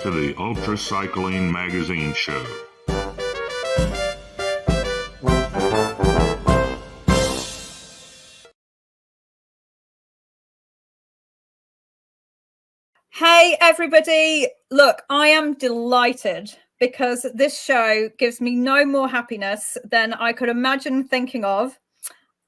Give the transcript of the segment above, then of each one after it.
to the UltraCycling Magazine Show. Hey everybody, look, I am delighted because this show gives me no more happiness than I could imagine thinking of.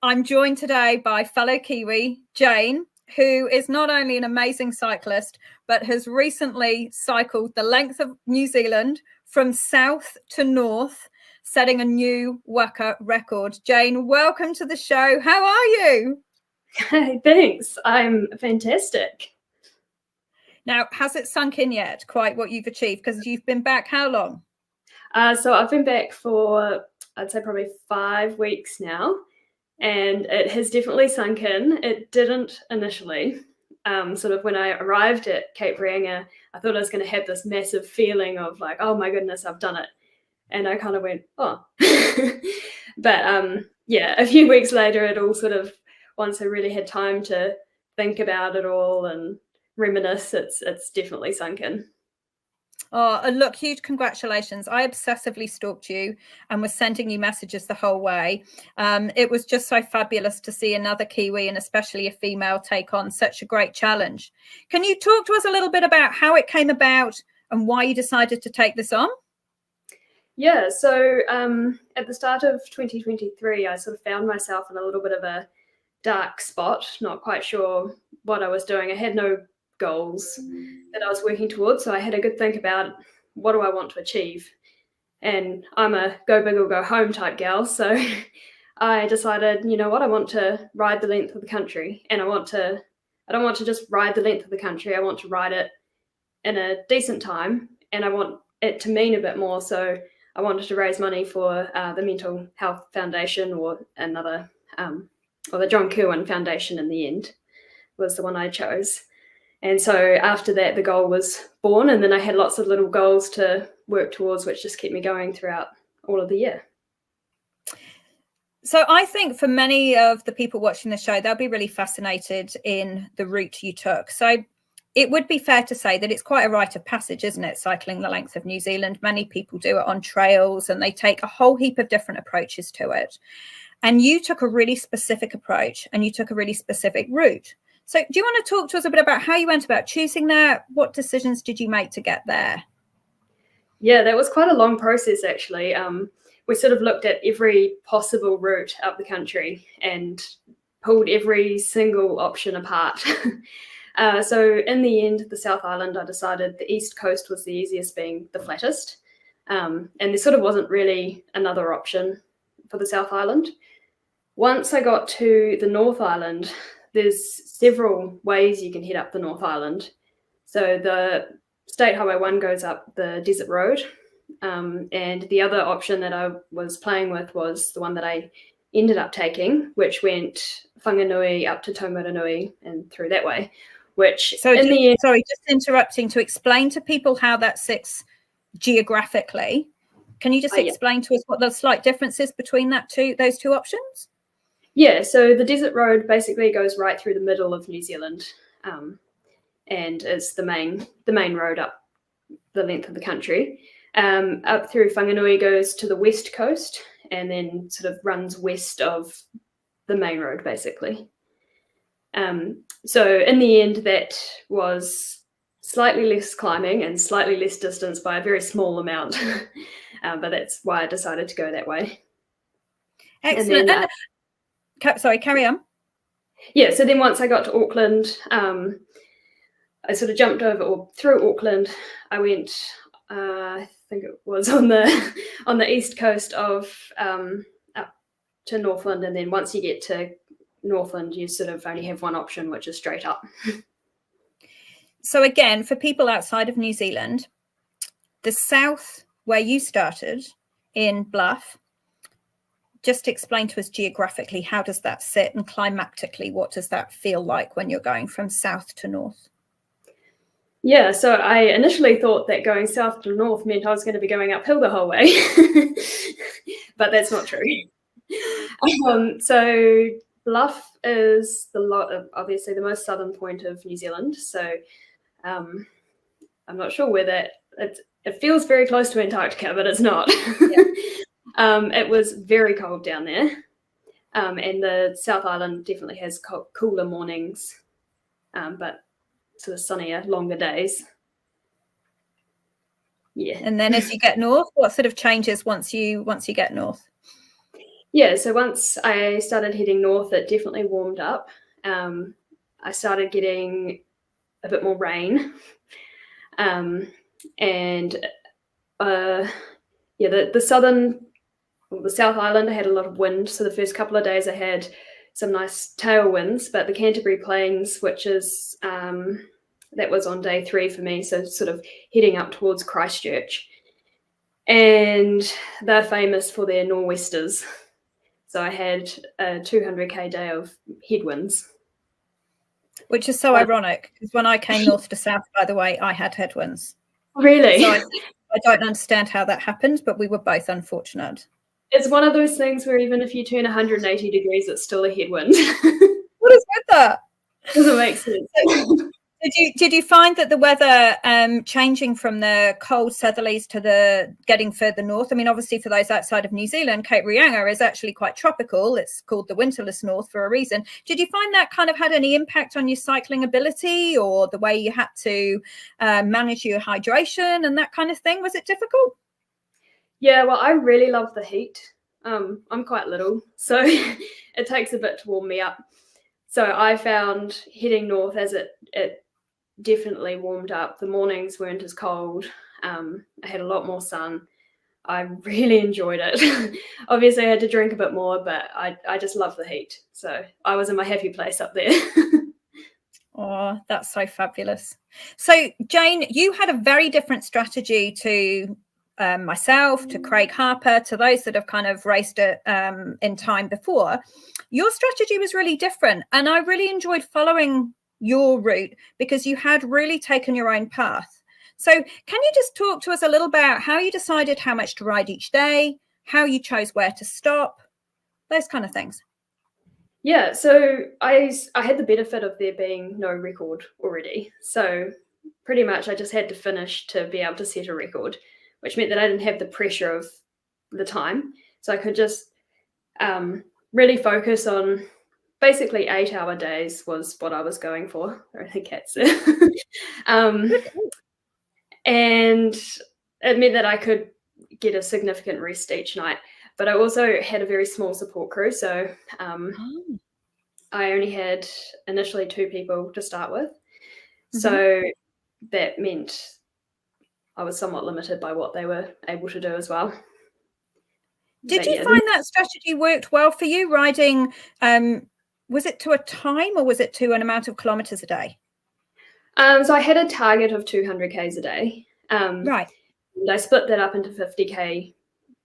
I'm joined today by fellow Kiwi, Jane, who is not only an amazing cyclist, but has recently cycled the length of New Zealand from south to north, setting a new WACA record. Jane, welcome to the show. How are you? Hey, thanks. I'm fantastic. Now, has it sunk in yet, quite what you've achieved? Because you've been back how long? So I've been back for, I'd say probably 5 weeks now, and it has definitely sunk in. It didn't initially. Sort of when I arrived at Cape Reinga, I thought I was going to have this massive feeling of like, oh my goodness, I've done it. And I kind of went, oh. But yeah, a few weeks later, it all sort of, once I really had time to think about it all and reminisce, it's definitely sunk in. Oh, and look, huge congratulations. I obsessively stalked you and was sending you messages the whole way. It was just so fabulous to see another Kiwi and especially a female take on such a great challenge. Can you talk to us a little bit about how it came about and why you decided to take this on? Yeah, so at the start of 2023, I sort of found myself in a little bit of a dark spot, not quite sure what I was doing. I had no goals that I was working towards, so I had a good think about what do I want to achieve. And I'm a go big or go home type gal, so I decided, you know what, I want to ride the length of the country, and I don't want to just ride the length of the country. I want to ride it in a decent time, and I want it to mean a bit more. So I wanted to raise money for the Mental Health Foundation, or another, or the John Kirwan Foundation in the end was the one I chose. And so after that, the goal was born, and then I had lots of little goals to work towards, which just kept me going throughout all of the year. So I think for many of the people watching the show, they'll be really fascinated in the route you took. So it would be fair to say that it's quite a rite of passage, isn't it? Cycling the length of New Zealand. Many people do it on trails and they take a whole heap of different approaches to it. And you took a really specific approach and you took a really specific route. So do you want to talk to us a bit about how you went about choosing that? What decisions did you make to get there? Yeah, that was quite a long process, actually. We sort of looked at every possible route up the country and pulled every single option apart. So in the end, the South Island, I decided the East Coast was the easiest, being the flattest. And there sort of wasn't really another option for the South Island. Once I got to the North Island, there's several ways you can head up the North Island. So the State Highway 1 goes up the Desert Road. And the other option that I was playing with was the one that I ended up taking, which went Whanganui up to Taumaranui and through that way. Sorry, just interrupting to explain to people how that sits geographically. Can you just explain to us what the slight difference is between those two options? Yeah, so the Desert Road basically goes right through the middle of New Zealand, and it's the main road up the length of the country. Up through Whanganui goes to the west coast and then sort of runs west of the main road, basically. So in the end, that was slightly less climbing and slightly less distance by a very small amount, but that's why I decided to go that way. Excellent. Sorry, carry on. Yeah, so then once I got to Auckland, I sort of jumped over or through Auckland. I went, I think it was on the east coast of up to Northland, and then once you get to Northland, you sort of only have one option, which is straight up. So again, for people outside of New Zealand, the south where you started in Bluff, just explain to us geographically, how does that sit, and climactically, what does that feel like when you're going from south to north? Yeah, so I initially thought that going south to north meant I was going to be going uphill the whole way, but that's not true. So Bluff is obviously the most southern point of New Zealand. So I'm not sure where that it feels very close to Antarctica, but it's not. Yeah. It was very cold down there. And the South Island definitely has cooler mornings, but sort of sunnier, longer days. Yeah. And then as you get north, what sort of changes once you get north? Yeah, so once I started heading north, it definitely warmed up. I started getting a bit more rain. The South Island, I had a lot of wind. So the first couple of days I had some nice tailwinds, but the Canterbury Plains, which is, that was on day 3 for me. So sort of heading up towards Christchurch, and they're famous for their nor'westers. So I had a 200k day of headwinds. Which is so ironic, because when I came north to south, by the way, I had headwinds. Really? So I don't understand how that happened, but we were both unfortunate. It's one of those things where even if you turn 180 degrees, it's still a headwind. What is with that? Doesn't make sense. Did you find that the weather changing from the cold southerlies to the getting further north? I mean, obviously for those outside of New Zealand, Cape Reinga is actually quite tropical. It's called the winterless north for a reason. Did you find that kind of had any impact on your cycling ability or the way you had to manage your hydration and that kind of thing? Was it difficult? Yeah, well, I really love the heat. I'm quite little, so it takes a bit to warm me up. So I found heading north as it definitely warmed up. The mornings weren't as cold. I had a lot more sun. I really enjoyed it. Obviously, I had to drink a bit more, but I just love the heat. So I was in my happy place up there. Oh, that's so fabulous. So, Jane, you had a very different strategy to myself, to Craig Harper, to those that have kind of raced it in time before. Your strategy was really different. And I really enjoyed following your route because you had really taken your own path. So can you just talk to us a little about how you decided how much to ride each day, how you chose where to stop, those kind of things? Yeah, so I had the benefit of there being no record already. So pretty much I just had to finish to be able to set a record, which meant that I didn't have the pressure of the time. So I could just really focus on basically 8-hour days was what I was going for. I think that's it. And it meant that I could get a significant rest each night. But I also had a very small support crew. So I only had initially 2 people to start with. Mm-hmm. So that meant I was somewhat limited by what they were able to do as well. Did you find that strategy worked well for you, riding, was it to a time or was it to an amount of kilometres a day? So I had a target of 200 Ks a day. Right. And I split that up into 50K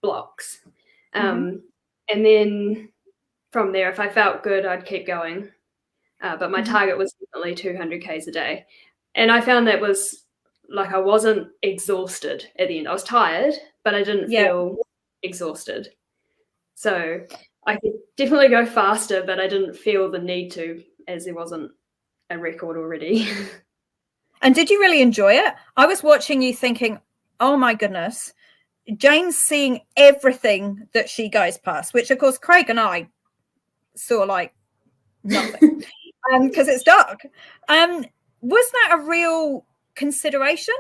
blocks. And then from there, if I felt good, I'd keep going. But my target was definitely 200 Ks a day. And I found that was like I wasn't exhausted at the end. I was tired, but I didn't feel exhausted. So I could definitely go faster, but I didn't feel the need to, as there wasn't a record already. And did you really enjoy it? I was watching you thinking, oh my goodness, Jane's seeing everything that she goes past, which of course Craig and I saw like nothing because it's dark. Was that a real consideration?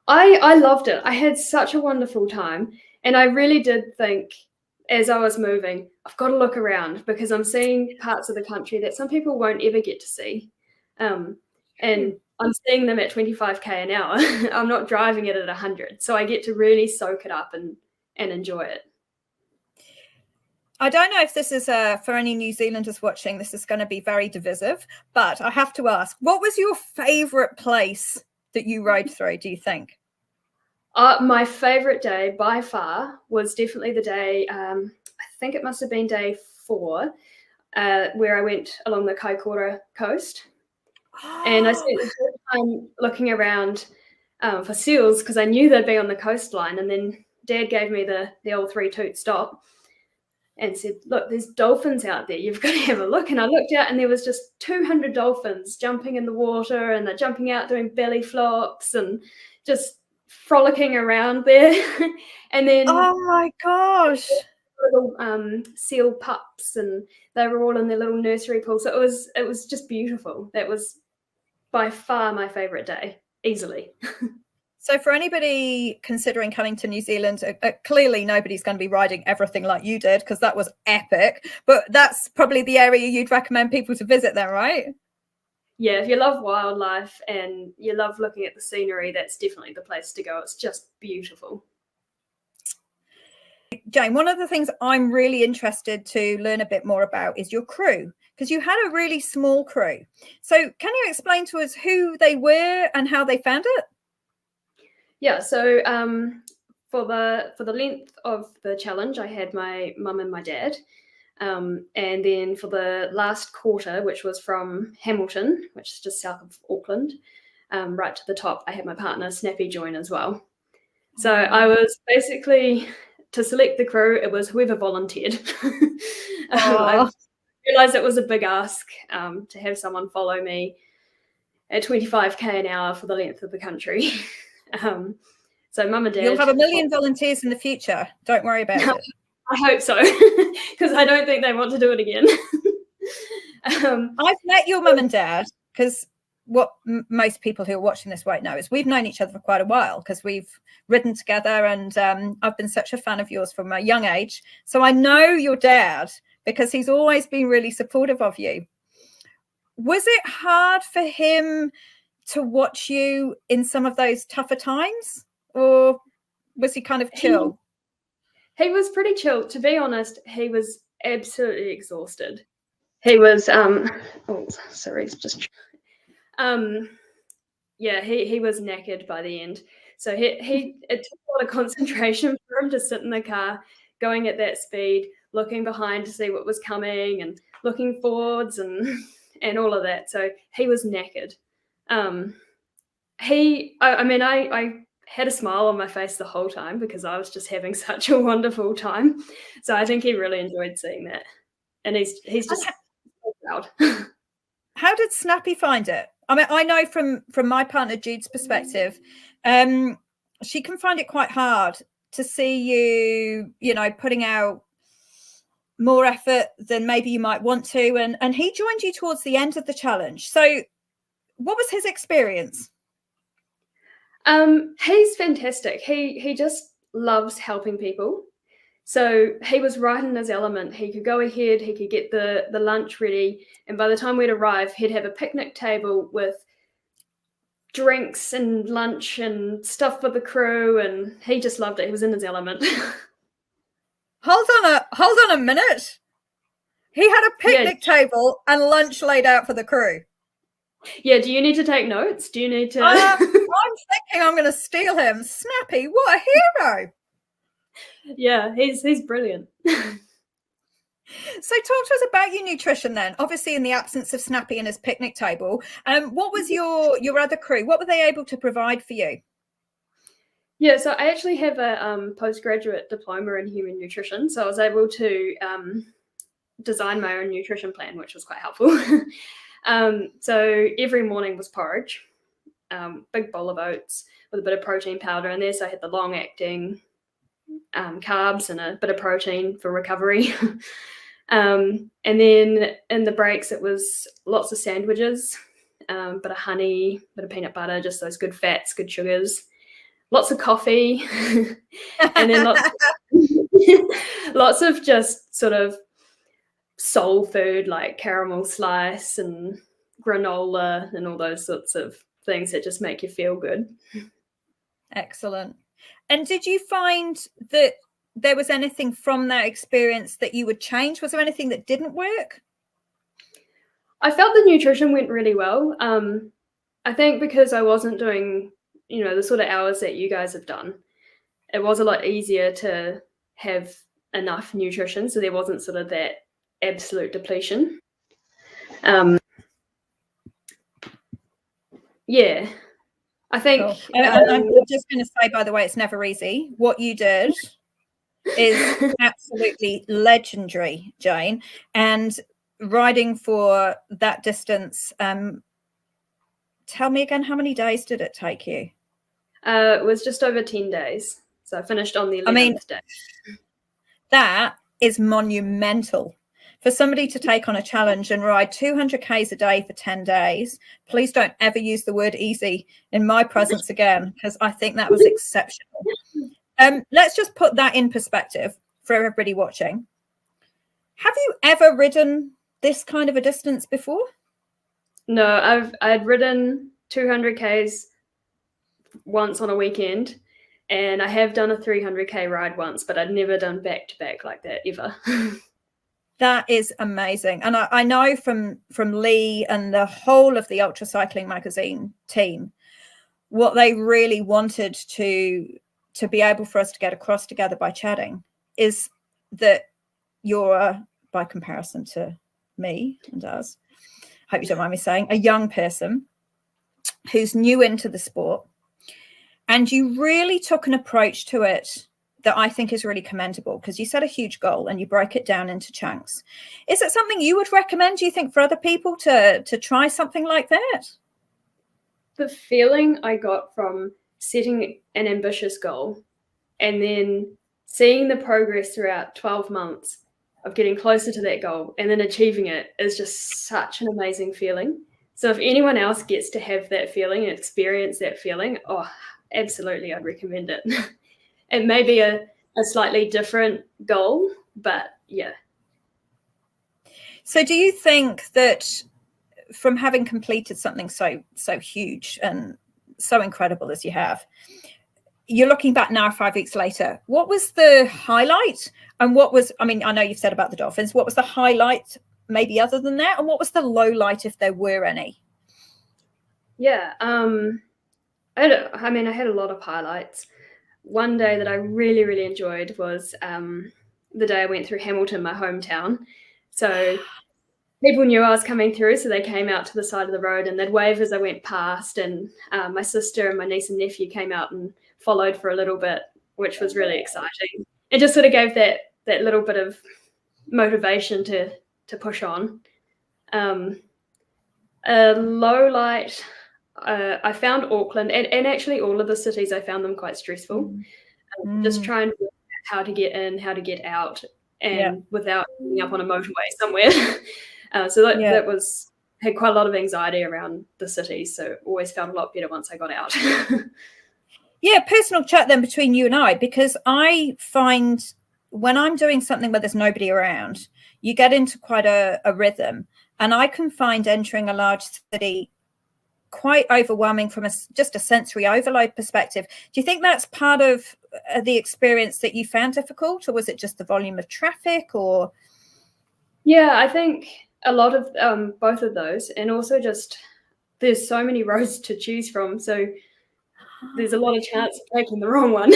I loved it. I had such a wonderful time. And I really did think as I was moving, I've got to look around because I'm seeing parts of the country that some people won't ever get to see. And I'm seeing them at 25k an hour. I'm not driving it at 100. So I get to really soak it up and enjoy it. I don't know if this is for any New Zealanders watching, this is going to be very divisive, but I have to ask, what was your favourite place that you rode through, do you think? My favourite day by far was definitely the day, I think it must have been day 4, where I went along the Kaikoura coast. And I spent the whole time looking around for seals because I knew they'd be on the coastline. And then Dad gave me the old 3-toot stop and said, look, there's dolphins out there. You've got to have a look. And I looked out and there was just 200 dolphins jumping in the water and they're jumping out doing belly flops. And just frolicking around there. And then oh my gosh, little seal pups, and they were all in their little nursery pool. So it was just beautiful. That was by far my favorite day, easily. So for anybody considering coming to New Zealand, clearly nobody's going to be riding everything like you did, because that was epic. But that's probably the area you'd recommend people to visit then, right? Yeah, if you love wildlife and you love looking at the scenery, that's definitely the place to go. It's just beautiful. Jane, one of the things I'm really interested to learn a bit more about is your crew, because you had a really small crew. So can you explain to us who they were and how they found it? Yeah, so for the length of the challenge, I had my mum and my dad. And then for the last quarter, which was from Hamilton, which is just south of Auckland, right to the top, I had my partner Snappy join as well. So I was basically, to select the crew, it was whoever volunteered. I realised it was a big ask to have someone follow me at 25k an hour for the length of the country. So mum and dad. You'll have 1 million volunteers in the future. Don't worry about it. I hope so, because I don't think they want to do it again. I've met your mum and dad, because what most people who are watching this won't know is we've known each other for quite a while, because we've ridden together, and I've been such a fan of yours from a young age. So I know your dad because he's always been really supportive of you. Was it hard for him to watch you in some of those tougher times, or was he kind of chill? He was pretty chill. To be honest, he was absolutely exhausted. He was he was knackered by the end. So it took a lot of concentration for him to sit in the car going at that speed, looking behind to see what was coming and looking forwards and all of that. So he was knackered. I had a smile on my face the whole time because I was just having such a wonderful time. So I think he really enjoyed seeing that. And he's just so proud. How did Snappy find it? I mean, I know from my partner Jude's perspective, she can find it quite hard to see you know, putting out more effort than maybe you might want to. And he joined you towards the end of the challenge. So what was his experience? He's fantastic. He just loves helping people. So he was right in his element. He could go ahead, he could get the lunch ready, and by the time we'd arrive, he'd have a picnic table with drinks and lunch and stuff for the crew, and he just loved it. He was in his element. Hold on a minute. He had a picnic table and lunch laid out for the crew. Yeah, do you need to take notes? Do you need to? I'm thinking I'm going to steal him. Snappy, what a hero. Yeah, he's brilliant. So talk to us about your nutrition then. Obviously, in the absence of Snappy and his picnic table, what was your other crew? What were they able to provide for you? Yeah, so I actually have a postgraduate diploma in human nutrition, so I was able to design my own nutrition plan, which was quite helpful. So every morning was porridge, big bowl of oats with a bit of protein powder in there. So I had the long-acting carbs and a bit of protein for recovery. And then in the breaks, it was lots of sandwiches, bit of honey, bit of peanut butter, just those good fats, good sugars, lots of coffee, and then lots of just sort of soul food like caramel slice and granola and all those sorts of things that just make you feel good. Excellent. And did you find that there was anything from that experience that you would change? Was there anything that didn't work? I felt the nutrition went really well. I think because I wasn't doing, the sort of hours that you guys have done, it was a lot easier to have enough nutrition. So there wasn't sort of that absolute depletion. Yeah, I think. Cool. I'm just going to say, by the way, it's never easy. What you did is absolutely legendary, Jane. And riding for that distance, tell me again, how many days did it take you? It was just over 10 days. So I finished on the 11th day. That is monumental. For somebody to take on a challenge and ride 200 Ks a day for 10 days, please don't ever use the word easy in my presence again, because I think that was exceptional. Let's just put that in perspective for everybody watching. Have you ever ridden this kind of a distance before? No, I'd ridden 200 Ks once on a weekend, and I have done a 300K ride once, but I'd never done back-to-back like that ever. That is amazing. And I know from Lee and the whole of the UltraCycling magazine team, what they really wanted to be able for us to get across together by chatting is that you're, by comparison to me and us, hope you don't mind me saying, a young person who's new into the sport, and you really took an approach to it that I think is really commendable, because you set a huge goal and you broke it down into chunks. Is it something you would recommend, do you think, for other people to try something like that? The feeling I got from setting an ambitious goal and then seeing the progress throughout 12 months of getting closer to that goal and then achieving it is just such an amazing feeling. So if anyone else gets to have that feeling and experience that feeling, oh, absolutely, I'd recommend it. It may be a slightly different goal, but yeah. So do you think that from having completed something so huge and so incredible as you have, you're looking back now 5 weeks later, what was the highlight? And what was, I mean, I know you've said about the dolphins, what was the highlight maybe other than that? And what was the low light, if there were any? Yeah, I had a lot of highlights. One day that I really, really enjoyed was the day I went through Hamilton, my hometown. So people knew I was coming through, so they came out to the side of the road and they'd wave as I went past. And my sister and my niece and nephew came out and followed for a little bit, which was really exciting. It just sort of gave that little bit of motivation to push on. A low light, I found Auckland, and actually all of the cities, I found them quite stressful. Just trying to work out how to get in, how to get out, and without ending up on a motorway somewhere. So that was, had quite a lot of anxiety around the cities, so always felt a lot better once I got out. Yeah, personal chat then between you and I, because I find when I'm doing something where there's nobody around, you get into quite a rhythm, and I can find entering a large city quite overwhelming from just a sensory overload perspective. Do you think that's part of the experience that you found difficult, or was it just the volume of traffic? Or yeah, I think a lot of both of those, and also just there's so many roads to choose from, so there's a lot of chance of taking the wrong one.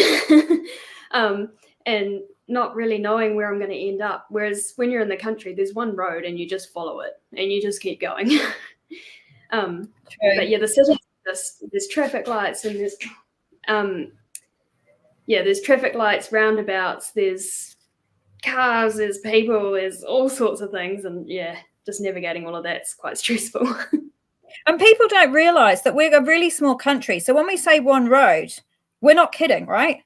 And not really knowing where I'm going to end up. Whereas when you're in the country, there's one road and you just follow it and you just keep going. But yeah, the city, there's traffic lights, and there's traffic lights, roundabouts, there's cars, there's people, there's all sorts of things, and yeah, just navigating all of that's quite stressful. And people don't realize that we're a really small country, so when we say one road, we're not kidding, right?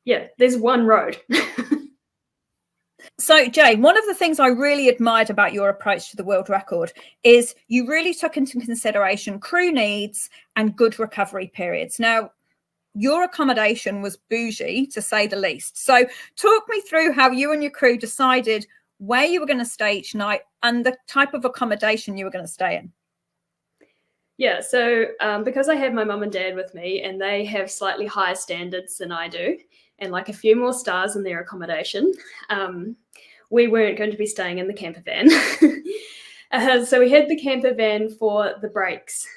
Yeah, there's one road. So, Jane, one of the things I really admired about your approach to the world record is you really took into consideration crew needs and good recovery periods. Now, your accommodation was bougie, to say the least. So talk me through how you and your crew decided where you were going to stay each night and the type of accommodation you were going to stay in. Yeah, so because I had my mum and dad with me, and they have slightly higher standards than I do, and like a few more stars in their accommodation, we weren't going to be staying in the camper van. So we had the camper van for the breaks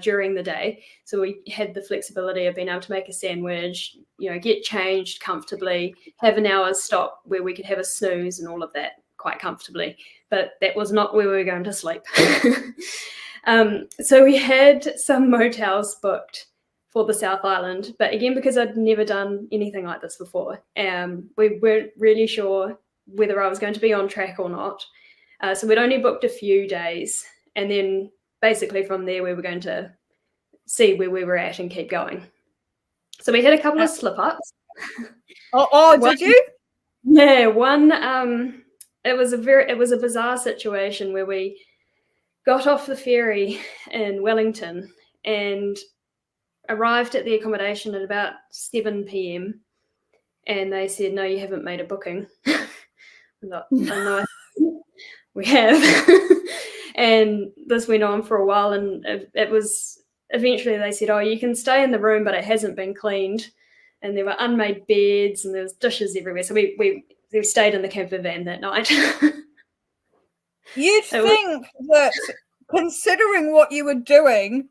during the day. So we had the flexibility of being able to make a sandwich, get changed comfortably, have an hour's stop where we could have a snooze and all of that quite comfortably. But that was not where we were going to sleep. So we had some motels booked for the South Island, but again, because I'd never done anything like this before, we weren't really sure whether I was going to be on track or not. So we'd only booked a few days, and then basically from there we were going to see where we were at and keep going. So we had a couple of slip-ups. Did you? Yeah, one. It was a bizarre situation where we got off the ferry in Wellington and arrived at the accommodation at about 7 p.m. and they said, "No, you haven't made a booking." No, we have. And this went on for a while, and it was eventually they said, "Oh, you can stay in the room, but it hasn't been cleaned." And there were unmade beds and there was dishes everywhere. So we stayed in the camper van that night. You'd think that, considering what you were doing,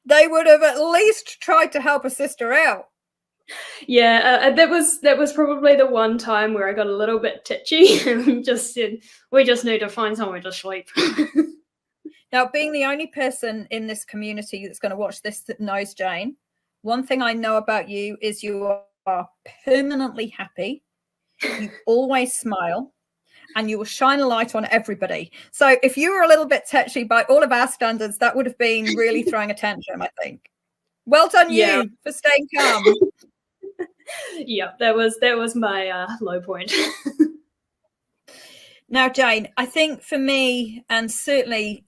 they would have at least tried to help a sister out. Yeah, that was probably the one time where I got a little bit titchy and just said, "We just need to find somewhere to sleep." Now, being the only person in this community that's going to watch this that knows Jane, one thing I know about you is you are permanently happy. You always smile. And you will shine a light on everybody. So if you were a little bit touchy by all of our standards, that would have been really throwing a tantrum, I think. Well done, you, for staying calm. Yeah, that was my low point. Now, Jane, I think for me, and certainly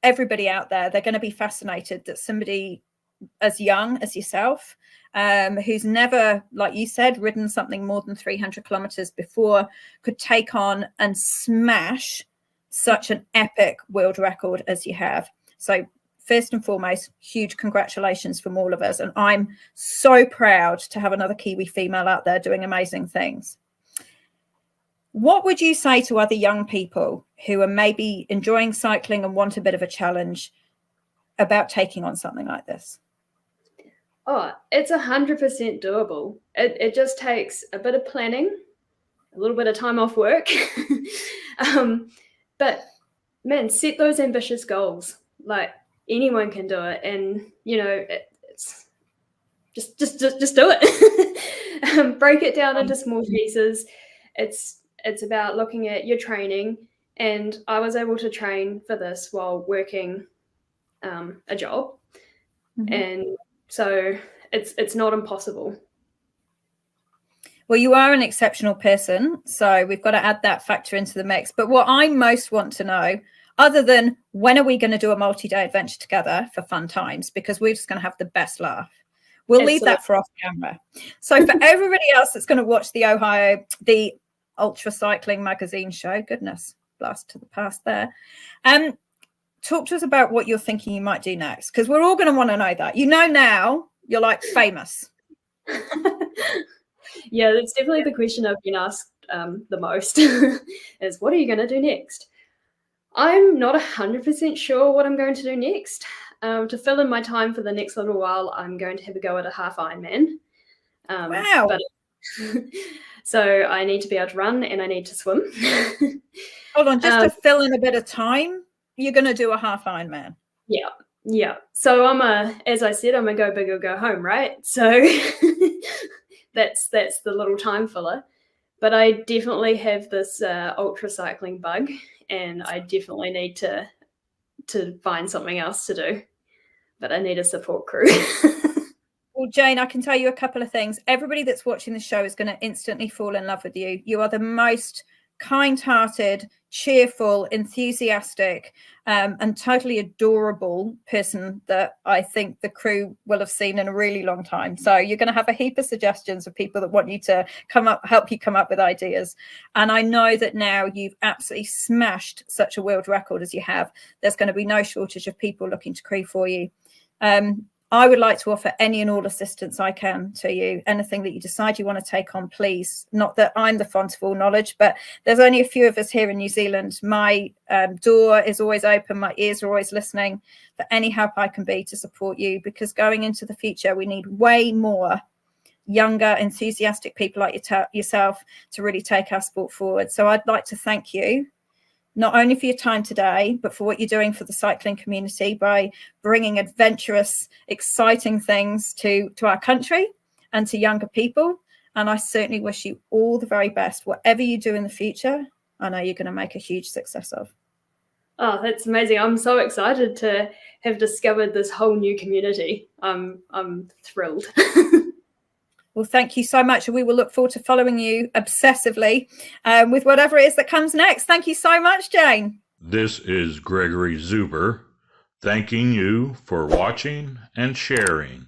everybody out there, they're going to be fascinated that somebody as young as yourself, who's never, like you said, ridden something more than 300 kilometers before, could take on and smash such an epic world record as you have. So first and foremost, huge congratulations from all of us. And I'm so proud to have another Kiwi female out there doing amazing things. What would you say to other young people who are maybe enjoying cycling and want a bit of a challenge about taking on something like this? Oh, it's 100% doable. It just takes a bit of planning, a little bit of time off work. But man, set those ambitious goals. Like, anyone can do it. And, you know, it's just do it. Break it down into small pieces. It's about looking at your training. And I was able to train for this while working a job. Mm-hmm. And so it's not impossible. Well, you are an exceptional person, so we've got to add that factor into the mix. But what I most want to know, other than when are we going to do a multi-day adventure together for fun times, because we're just going to have the best laugh. We'll Absolutely. Leave that for off camera. So for everybody else that's going to watch the UltraCycling magazine show, goodness, blast to the past there. Talk to us about what you're thinking you might do next, because we're all going to want to know that. You know, now you're like famous. Yeah, that's definitely the question I've been asked the most is, what are you going to do next? I'm not 100% sure what I'm going to do next. To fill in my time for the next little while, I'm going to have a go at a half Ironman. Wow. So I need to be able to run and I need to swim. Hold on, just to fill in a bit of time, you're going to do a half Ironman. Yeah. So as I said, I'm a go big or go home, right? So that's the little time filler. But I definitely have this ultra cycling bug, and I definitely need to find something else to do. But I need a support crew. Well, Jane, I can tell you a couple of things. Everybody that's watching the show is going to instantly fall in love with you. You are the most kind-hearted, cheerful, enthusiastic, and totally adorable person that I think the crew will have seen in a really long time. So you're going to have a heap of suggestions of people that want you to help you come up with ideas. And I know that now you've absolutely smashed such a world record as you have. There's going to be no shortage of people looking to crew for you. I would like to offer any and all assistance I can to you. Anything that you decide you want to take on, please. Not that I'm the font of all knowledge, but there's only a few of us here in New Zealand. My door is always open. My ears are always listening for any help I can be to support you, because going into the future, we need way more younger, enthusiastic people like yourself to really take our sport forward. So I'd like to thank you, not only for your time today, but for what you're doing for the cycling community by bringing adventurous, exciting things to our country and to younger people. And I certainly wish you all the very best. Whatever you do in the future, I know you're going to make a huge success of. Oh, that's amazing. I'm so excited to have discovered this whole new community. I'm thrilled. Well, thank you so much. We will look forward to following you obsessively with whatever it is that comes next. Thank you so much, Jane. This is Gregory Zuber, thanking you for watching and sharing.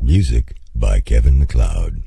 Music by Kevin MacLeod.